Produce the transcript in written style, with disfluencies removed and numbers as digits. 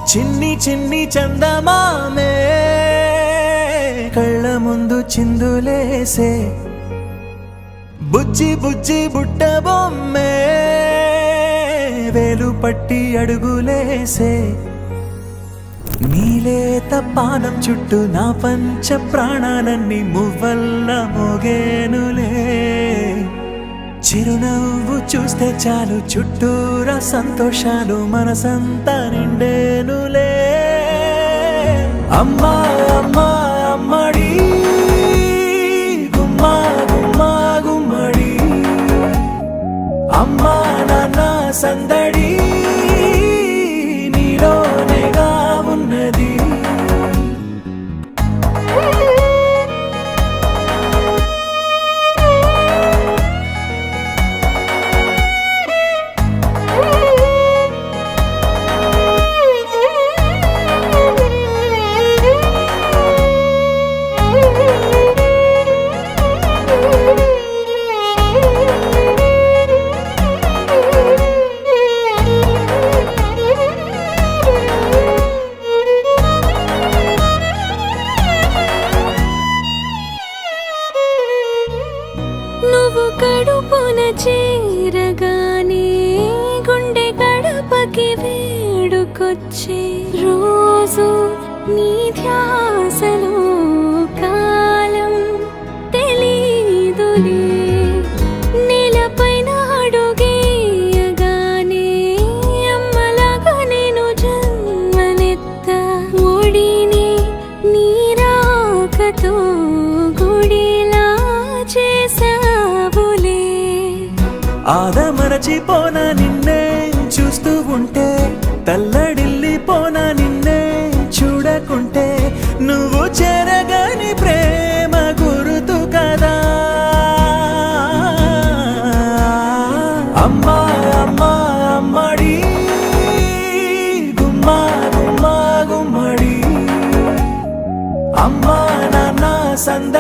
చిన్ని చిన్ని చందమామే కళ్ళ ముందు చిందులేసే బుజ్జి బుజ్జి బుట్ట బొమ్మే వేలు పట్టి అడుగులేసే నీలేత పానం చుట్టూ నా పంచ ప్రాణాలన్నీ మువ్వల్ల మోగేనులే చిరునవ్వు చూస్తే చాలు చుట్టూరా సంతోషాలు మనసంతా నిండేనులే అమ్మా అమ్మా అమ్మడి గుమ్మా గుమ్మా గుమ్మడి అమ్మా నాన్న సందడి నీలోనేగా ఉన్నది నువ్వు కడుపున చేరగానే గుండె గడపకి వేడుకొచ్చే రోజు నీ ధ్యాసలో కాలం తెలీదులే నేలపైన అడుగేయగానే అమ్మలాగా నేను జన్మనెత్త ఒడిని నీ రాకతో గుడిలా చేసావులే ఆదమరచిపోనా నిన్నే చూస్తూ ఉంటే తల్లడిల్లిపోనా నిన్నే చూడకుంటే నువ్వు చెరగని ప్రేమ గుర్తు కదా అమ్మా అమ్మా అమ్మడి గుమ్మా గుమ్మా గుమ్మడి అమ్మా నాన్న సంద